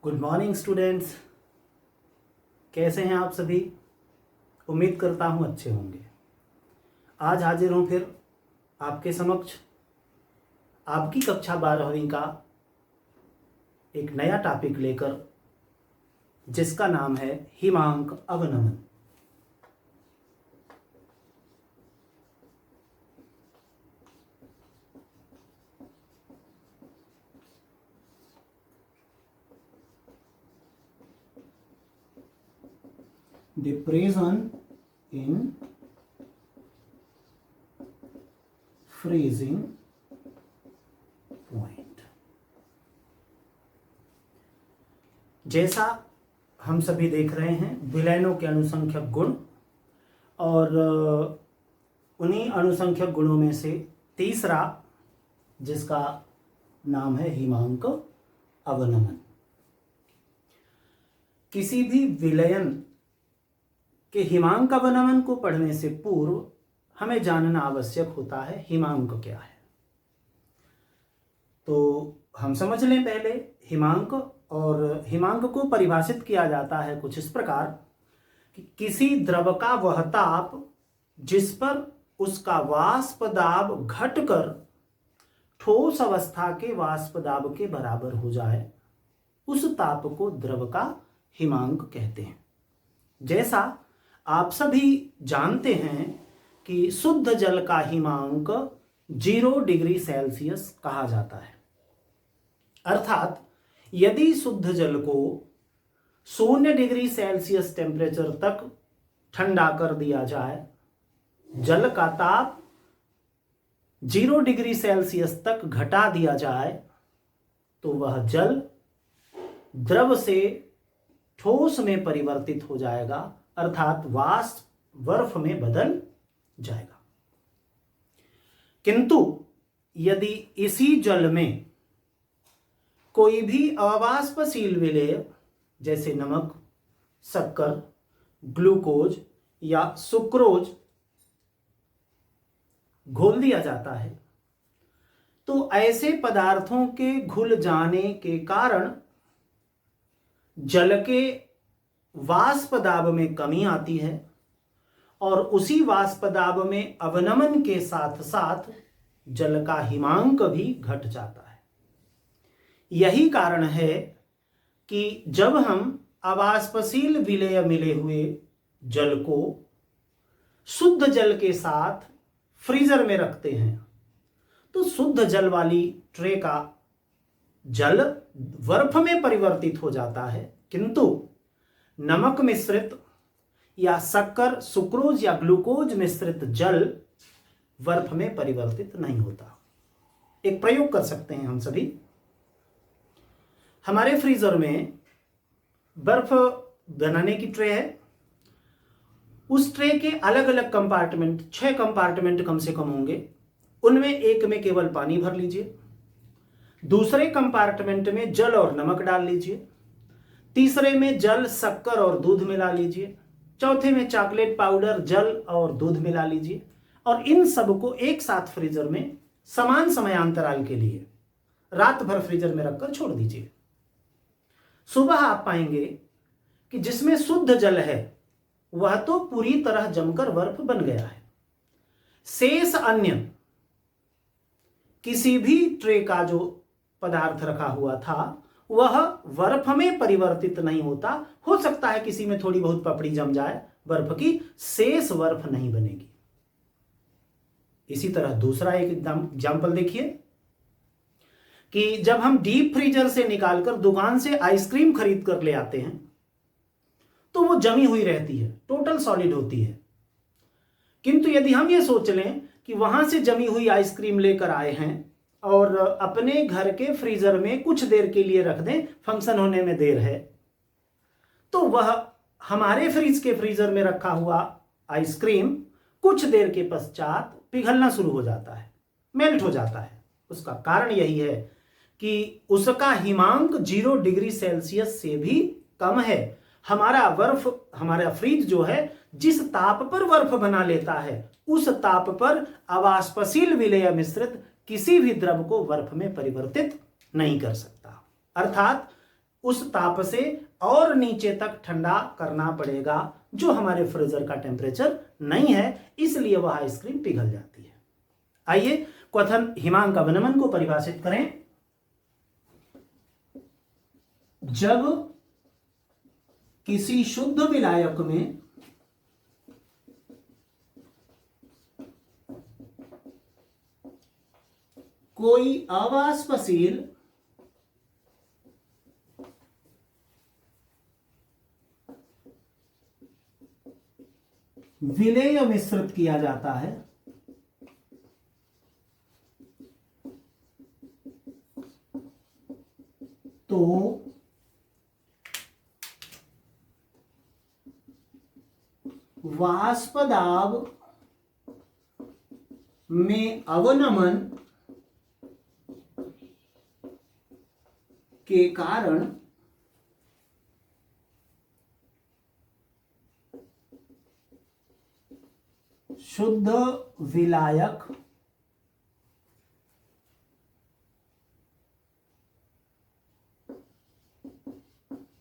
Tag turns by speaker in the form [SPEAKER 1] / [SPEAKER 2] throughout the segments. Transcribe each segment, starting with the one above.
[SPEAKER 1] Good morning students. कैसे हैं आप सभी? उम्मीद करता हूं अच्छे होंगे। आज हाजिर हूं फिर आपके समक्ष आपकी कक्षा 12वीं का एक नया टॉपिक लेकर, जिसका नाम है हिमांक अवनमन। The prison in freezing point। जैसा हम सभी देख रहे हैं, विलयनों के अनुसंख्यक गुण, और उन्हीं अनुसंख्यक गुणों में से तीसरा, जिसका नाम है हिमांक अवनमन। किसी भी विलयन के हिमांक अवनमन को पढ़ने से पूर्व हमें जानना आवश्यक होता है हिमांक क्या है। तो हम समझ लें पहले हिमांक। और हिमांक को परिभाषित किया जाता है कुछ इस प्रकार कि किसी द्रव का वह ताप जिस पर उसका वाष्प दाब घटकर ठोस अवस्था के वाष्प दाब के बराबर हो जाए, उस ताप को द्रव का हिमांक कहते हैं। जैसा आप सभी जानते हैं कि शुद्ध जल का हिमांक 0 डिग्री सेल्सियस कहा जाता है। अर्थात यदि शुद्ध जल को 0 डिग्री सेल्सियस टेम्परेचर तक ठंडा कर दिया जाए, जल का ताप 0 डिग्री सेल्सियस तक घटा दिया जाए, तो वह जल द्रव से ठोस में परिवर्तित हो जाएगा, अर्थात वाष्प बर्फ में बदल जाएगा। किंतु यदि इसी जल में कोई भी अवाष्पशील विलेय जैसे नमक, शक्कर, ग्लूकोज या सुक्रोज घोल दिया जाता है, तो ऐसे पदार्थों के घुल जाने के कारण जल के वाष्प दाब में कमी आती है, और उसी वाष्प दाब में अवनमन के साथ साथ जल का हिमांक भी घट जाता है। यही कारण है कि जब हम अवाष्पशील विलेय मिले हुए जल को शुद्ध जल के साथ फ्रीजर में रखते हैं, तो शुद्ध जल वाली ट्रे का जल बर्फ में परिवर्तित हो जाता है, किंतु नमक मिश्रित या शक्कर, सुक्रोज या ग्लूकोज मिश्रित जल बर्फ में परिवर्तित नहीं होता। एक प्रयोग कर सकते हैं हम सभी। हमारे फ्रीजर में बर्फ बनाने की ट्रे है। उस ट्रे के अलग अलग कंपार्टमेंट, 6 कंपार्टमेंट कम से कम होंगे। उनमें एक में केवल पानी भर लीजिए, दूसरे कंपार्टमेंट में जल और नमक डाल लीजिए, तीसरे में जल, शक्कर और दूध मिला लीजिए, चौथे में चॉकलेट पाउडर, जल और दूध मिला लीजिए, और इन सब को एक साथ फ्रीजर में समान समयांतराल के लिए रात भर फ्रीजर में रखकर छोड़ दीजिए। सुबह आप पाएंगे कि जिसमें शुद्ध जल है वह तो पूरी तरह जमकर बर्फ बन गया है। शेष अन्य किसी भी ट्रे का जो पदार्थ रखा हुआ था वह बर्फ में परिवर्तित नहीं होता। हो सकता है किसी में थोड़ी बहुत पपड़ी जम जाए बर्फ की, शेष बर्फ नहीं बनेगी। इसी तरह दूसरा एक एग्जाम्पल देखिए कि जब हम डीप फ्रीजर से निकालकर दुकान से आइसक्रीम खरीद कर ले आते हैं, तो वो जमी हुई रहती है, टोटल सॉलिड होती है। किंतु यदि हम ये सोच लें कि वहां से जमी हुई आइसक्रीम लेकर आए हैं और अपने घर के फ्रीजर में कुछ देर के लिए रख दें, फंक्शन होने में देर है, तो वह हमारे फ्रिज के फ्रीजर में रखा हुआ आइसक्रीम कुछ देर के पश्चात पिघलना शुरू हो जाता है, मेल्ट हो जाता है। उसका कारण यही है कि उसका हिमांक 0 डिग्री सेल्सियस से भी कम है। हमारा फ्रिज जो है जिस ताप पर बर्फ बना लेता है, उस ताप पर अवाष्पशील विलेय मिश्रित किसी भी द्रव को बर्फ में परिवर्तित नहीं कर सकता। अर्थात उस ताप से और नीचे तक ठंडा करना पड़ेगा, जो हमारे फ्रीजर का टेम्परेचर नहीं है, इसलिए वह आइसक्रीम पिघल जाती है। आइए क्वथन हिमांक अवनमन को परिभाषित करें। जब किसी शुद्ध विलायक में कोई अवाष्पशील विलेय मिश्रित किया जाता है तो वाष्प दाब में अवनमन के कारण शुद्ध विलायक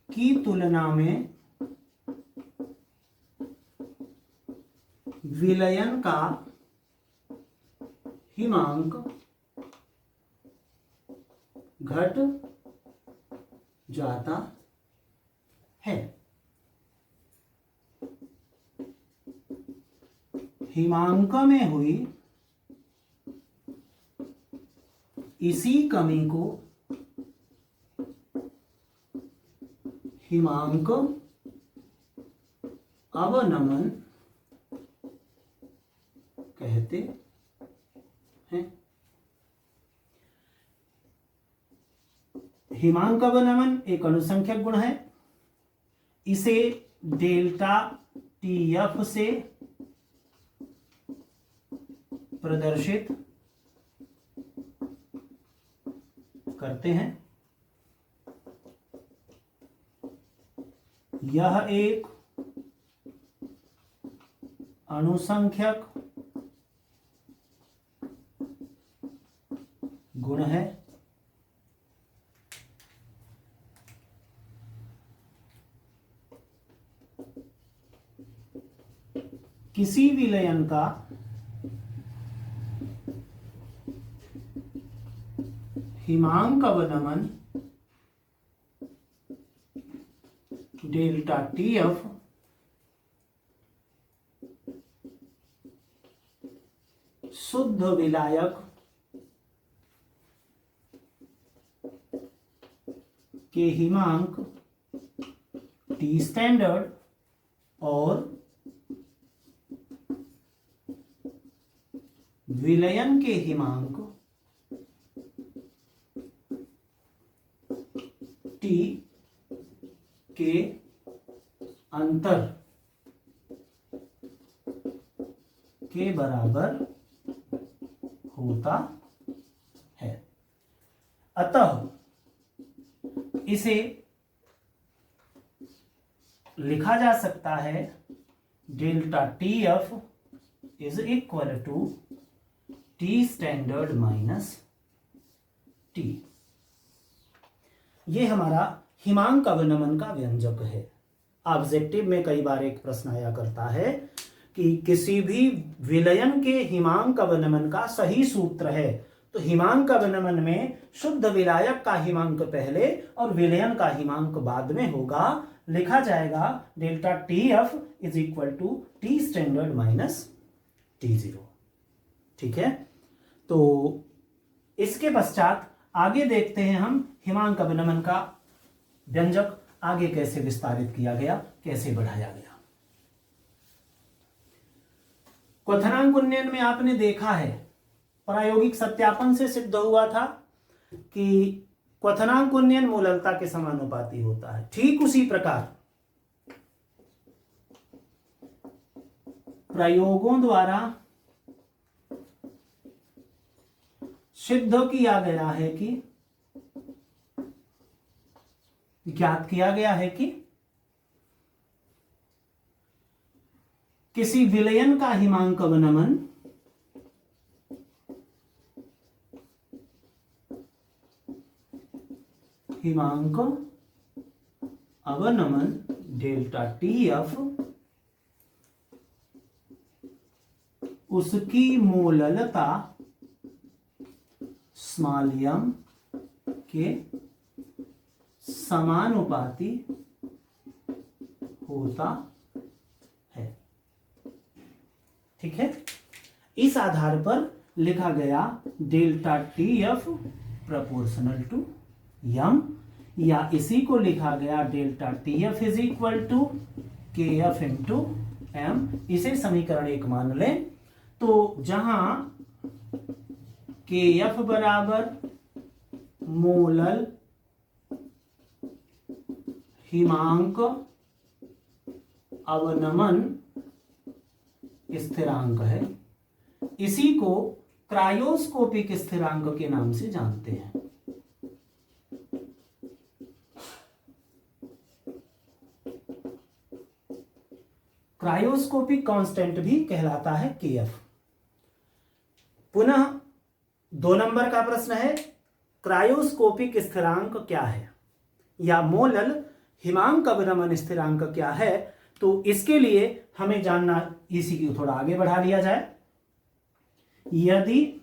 [SPEAKER 1] की तुलना में विलयन का हिमांक घट जाता है। हिमांक में हुई इसी कमी को हिमांक अवनमन कहते हैं। हिमांक अवनमन एक अनुसंख्यक गुण है। इसे डेल्टा टीएफ से प्रदर्शित करते हैं। यह एक अनुसंख्यक गुण है। किसी विलयन का हिमांक अवनमन डेल्टा टीएफ शुद्ध विलायक के हिमांक टी स्टैंडर्ड और विलयन के हिमांक टी के अंतर के बराबर होता है। अतः इसे लिखा जा सकता है delta T F is equal to T standard minus T. ये हमारा हिमांक अवनमन का व्यंजक है। ऑब्जेक्टिव में कई बार एक प्रश्न आया करता है कि किसी भी विलयन के हिमांक अवनमन का सही सूत्र है। तो हिमांक अवनमन में शुद्ध विलायक का हिमांक पहले और विलयन का हिमांक बाद में होगा। लिखा जाएगा delta T F is equal to T standard minus T zero. ठीक है, तो इसके पश्चात आगे देखते हैं हम हिमांक अवनमन का व्यंजक आगे कैसे विस्तारित किया गया, कैसे बढ़ाया गया। क्वथनांक उन्नयन में आपने देखा है, प्रायोगिक सत्यापन से सिद्ध हुआ था कि क्वथनांक उन्नयन मूललता के समानुपाती होता है। ठीक उसी प्रकार प्रयोगों द्वारा सिद्ध किया गया है कि ज्ञात किया गया है कि किसी विलयन का हिमांक अवनमन हिमांक अवनमन डेल्टा TF उसकी मोललता स्मॉल m के समानुपाती होता है। ठीक है, इस आधार पर लिखा गया delta TF proportional to m, या इसी को लिखा गया delta TF is equal to KF into m। इसे समीकरण 1 मान लें तो जहां KF बराबर मोलल हिमांक अवनमन स्थिरांक है, इसी को क्रायोस्कोपिक स्थिरांक के नाम से जानते हैं। क्रायोस्कोपिक कांस्टेंट भी कहलाता है KF। पुनः 2 नंबर का प्रश्न है, क्रायोस्कोपिक स्थिरांक क्या है या मोलल हिमांक अवनमन स्थिरांक क्या है। तो इसके लिए हमें जानना, इसी को थोड़ा आगे बढ़ा लिया जाए। यदि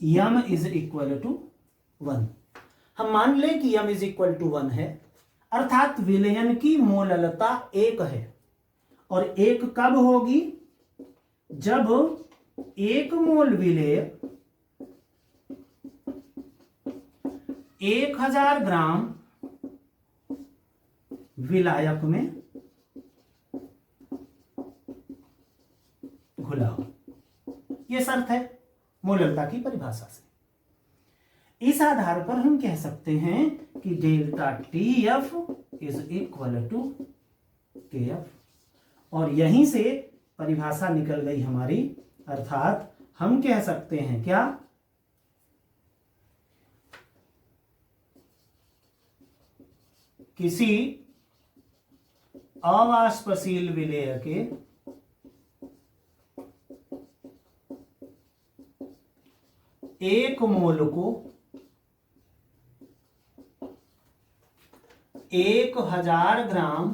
[SPEAKER 1] m इज इक्वल टू 1, हम मान लें कि m इज इक्वल टू 1 है, अर्थात विलयन की मोललता 1 है। और 1 कब होगी? जब 1 मोल विलेय 1000 ग्राम विलायक में घुला हो। यह शर्त है मोललता की परिभाषा से। इस आधार पर हम कह सकते हैं कि delta TF is equal to KF, और यहीं से परिभाषा निकल गई हमारी, अर्थात हम कह सकते हैं क्या, किसी अवाष्पशील विलेय के एक मोल को 1000 ग्राम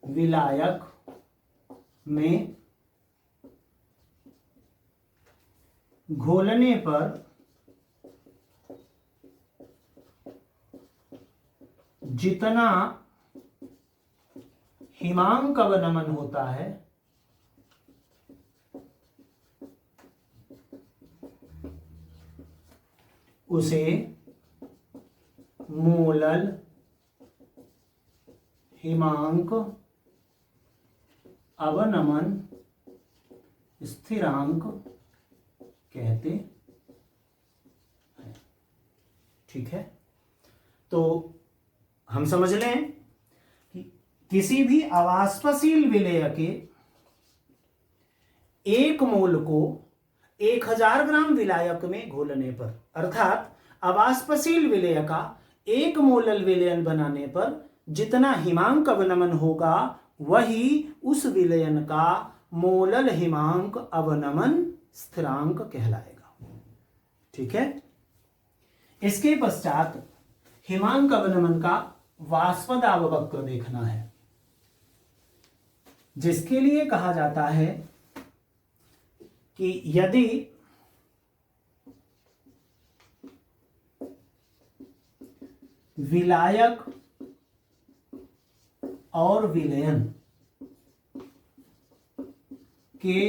[SPEAKER 1] विलायक में घोलने पर जितना हिमांक अवनमन होता है उसे मोलल हिमांक अवनमन स्थिरांक कहते हैं। ठीक है, तो हम समझ लें कि किसी भी अवाष्पशील विलेय के 1 मोल को 1000 ग्राम विलायक में घोलने पर, अर्थात अवाष्पशील विलेय का 1 मोलल विलयन बनाने पर जितना हिमांक अवनमन होगा वही उस विलयन का मोलल हिमांक अवनमन स्थिरांक कहलाएगा। ठीक है, इसके पश्चात हिमांक अवनमन का वाष्पदाब वक्र देखना है, जिसके लिए कहा जाता है कि यदि विलायक और विलयन के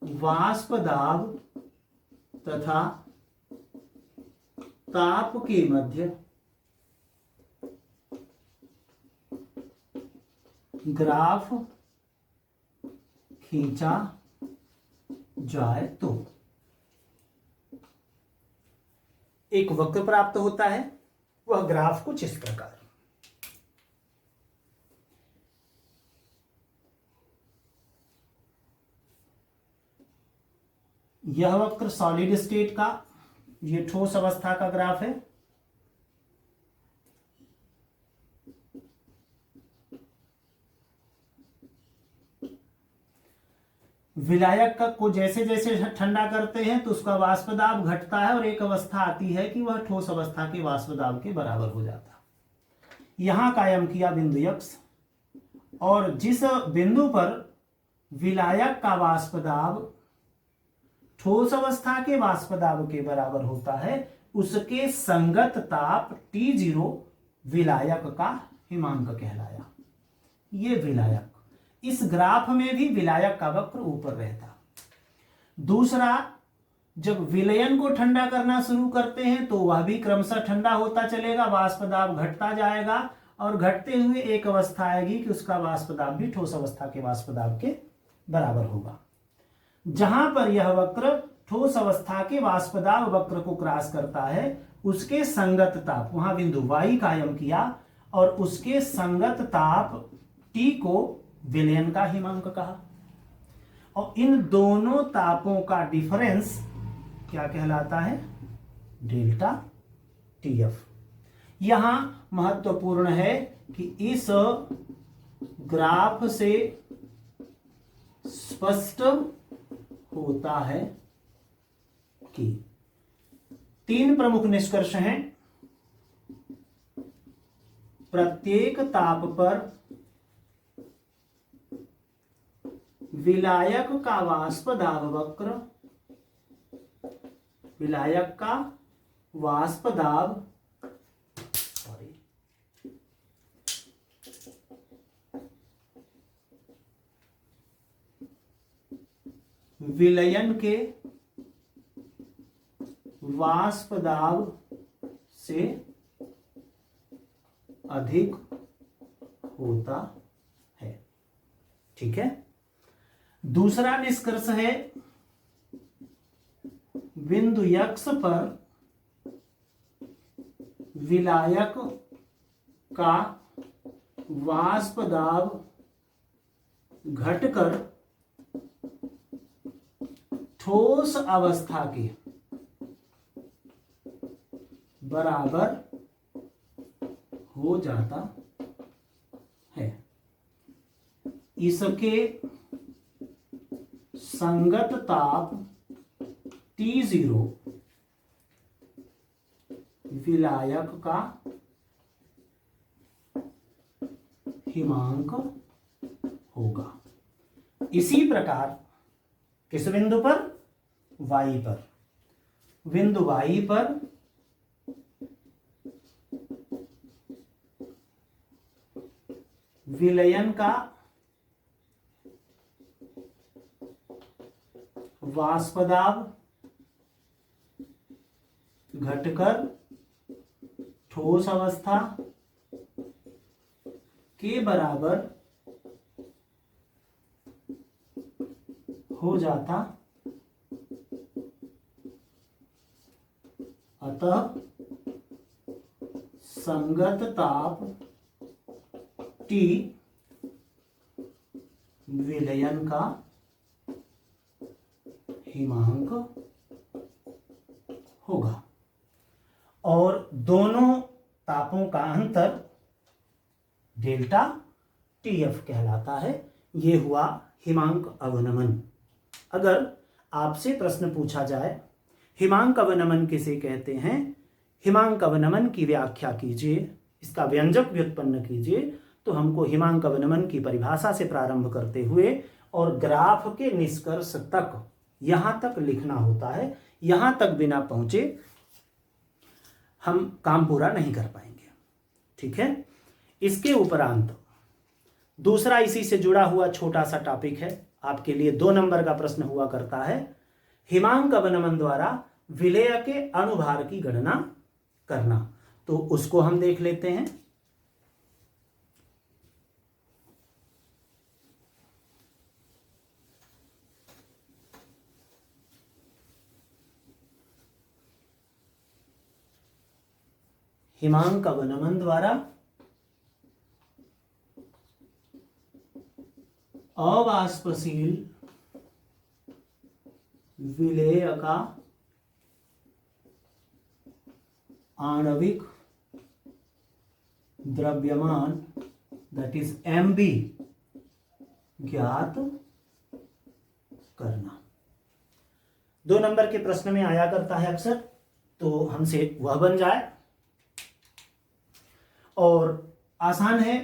[SPEAKER 1] वाष्पदाब तथा ताप के मध्य ग्राफ खींचा जाए तो एक वक्र प्राप्त होता है। वह ग्राफ कुछ इस प्रकार, यह वक्र सॉलिड स्टेट का, यह ठोस अवस्था का ग्राफ है। विलायक का को जैसे जैसे ठंडा करते हैं तो उसका वाष्पदाब घटता है और एक अवस्था आती है कि वह ठोस अवस्था के वाष्पदाब के बराबर हो जाता है। यहां कायम किया बिंदु x, और जिस बिंदु पर विलायक का वाष्प दाब ठोस अवस्था के वाष्प दाब के बराबर होता है, उसके संगत ताप T0 विलायक का हिमांक कहलाया। ये विलायक, इस ग्राफ में भी विलायक का वक्र ऊपर रहता। दूसरा, जब विलयन को ठंडा करना शुरू करते हैं तो वह भी क्रमशः ठंडा होता चलेगा, वाष्प दाब घटता जाएगा, और घटते हुए एक अवस्था आएगी कि उसका वाष्प दाब भी ठोस अवस्था के वाष्प दाब के बराबर होगा। जहां पर यह वक्र ठोस अवस्था के वाष्प दाब वक्र को क्रॉस करता है, उसके संगत ताप, वहां बिंदु y कायम किया, और उसके संगत ताप T को विलयन का हिमांक कहा। और इन दोनों तापों का डिफरेंस क्या कहलाता है? Delta TF। यहां महत्वपूर्ण है कि इस ग्राफ से स्पष्ट होता है कि 3 प्रमुख निष्कर्ष हैं। प्रत्येक ताप पर विलायक का वाष्प दाब वक्र, विलायक का वाष्प दाब विलयन के वाष्प दाब से अधिक होता है। ठीक है। दूसरा निष्कर्ष है, बिंदु x पर विलायक का वाष्प दाब घटकर ठोस अवस्था के बराबर हो जाता है। इसके संगत ताप T0 विलायक का हिमांक होगा। इसी प्रकार किस बिंदु पर? y पर। बिंदु y पर विलयन का वाष्प दाब घटकर ठोस अवस्था के बराबर हो जाता, अतः संगत ताप T विलयन का हिमांक होगा। और दोनों तापों का अंतर डेल्टा TF कहलाता है। यह हुआ हिमांक अवनमन। अगर आपसे प्रश्न पूछा जाए हिमांक अवनमन किसे कहते हैं, हिमांक अवनमन की व्याख्या कीजिए, इसका व्यंजक व्युत्पन्न कीजिए, तो हमको हिमांक अवनमन की परिभाषा से प्रारंभ करते हुए और ग्राफ के निष्कर्ष तक यहां तक लिखना होता है। यहां तक बिना पहुंचे हम काम पूरा नहीं कर पाएंगे। ठीक है। इसके उपरांत दूसरा इसी से जुड़ा हुआ छोटा सा टॉपिक है, आपके लिए 2 नंबर का प्रश्न हुआ करता है, हिमांक अवनमन द्वारा विलेय के अणुभार की गणना करना। तो उसको हम देख लेते हैं। हिमांक अवनमन द्वारा अवाष्पशील विलेय का आणविक द्रव्यमान दैट इज MB ज्ञात करना। 2 नंबर के प्रश्न में आया करता है अक्सर, तो हमसे वह बन जाए। और आसान है,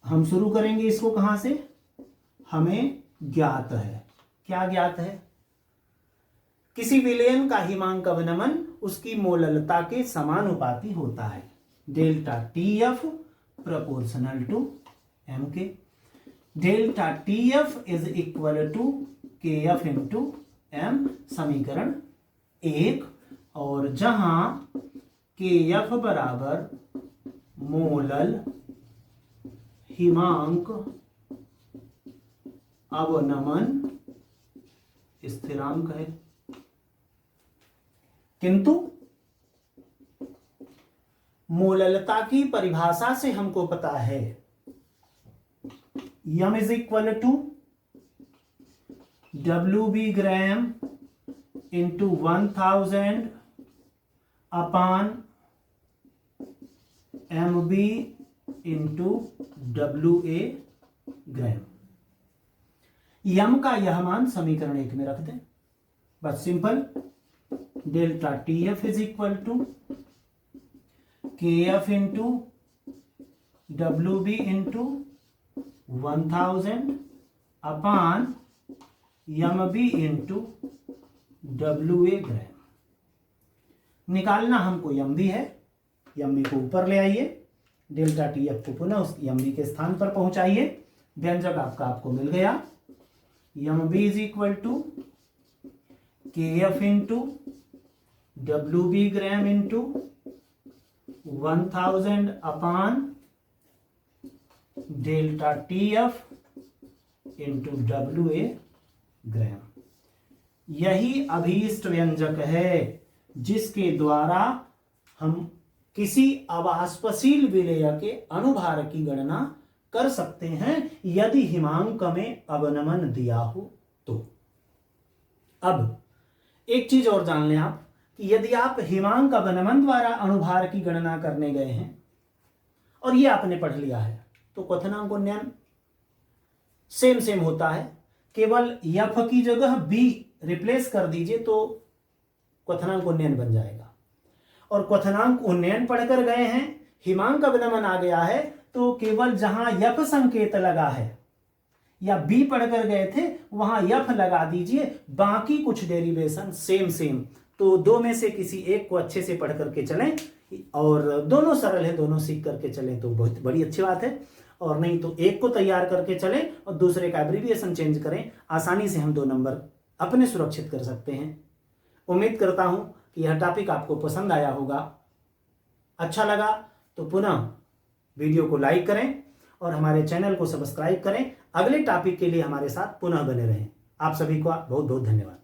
[SPEAKER 1] हम शुरू करेंगे इसको कहां से। हमें ज्ञात है, क्या ज्ञात है, किसी विलयन का हिमांक अवनमन उसकी मोललता के समानुपाती होता है। Delta TF proportional to M के। Delta TF is equal to K F into M, समीकरण 1। और जहां के एफ बराबर मोलल हिमांक अवनमन स्थिरांक है, किंतु मोललता की परिभाषा से हमको पता है M is equal to WB gram into 1000 upon MB into WA gram. M का यह मान समीकरण 1 में रख दें, बस simple. Delta TF is equal to KF into WB into 1000 upon MB into WA gram. निकालना हमको MB है, MB को ऊपर ले आइए, डेल्टा TF को पुनः उस MB के स्थान पर पहुंचाइए। व्यंजक आपको मिल गया। MB is equal to KF into WB gram into 1000 upon delta TF into WA gram. यही अभीष्ट व्यंजक है जिसके द्वारा हम किसी अवाष्पशील विलेय के अनुभार की गणना कर सकते हैं यदि हिमांक में अवनमन दिया हो तो। अब एक चीज और जान लें आप कि यदि आप हिमांक अवनमन द्वारा अनुभार की गणना करने गए हैं और ये आपने पढ़ लिया है तो क्वथनांक उन्नयन सेम होता है, केवल यफ की जगह बी रिप्लेस कर दीजिए तो क्वथनांक उन्नयन बन जाएगा। और क्वथनांक उन्नयन पढ़कर गए हैं, हिमांक अवनमन आ गया है तो केवल जहां यफ संकेत लगा है या बी पढ़कर गए थे वहां यफ लगा दीजिए, बाकी कुछ डेरिवेशन सेम। तो दो में से किसी एक को अच्छे से पढ़ करके चलें, और दोनों सरल है, दोनों सीख करके चलें तो बहुत बड़ी अच्छी बात है। और नहीं तो एक को तैयार करके चलें और दूसरे का एब्रिविएशन चेंज करें, आसानी से हम 2 नंबर अपने सुरक्षित कर सकते हैं। उम्मीद करता हूं कि यह टॉपिक आपको पसंद आया होगा। अच्छा लगा तो पुनः वीडियो को लाइक करें और हमारे चैनल को सब्सक्राइब करें। अगले टॉपिक के लिए हमारे साथ पुनः बने रहें। आप सभी का बहुत बहुत धन्यवाद।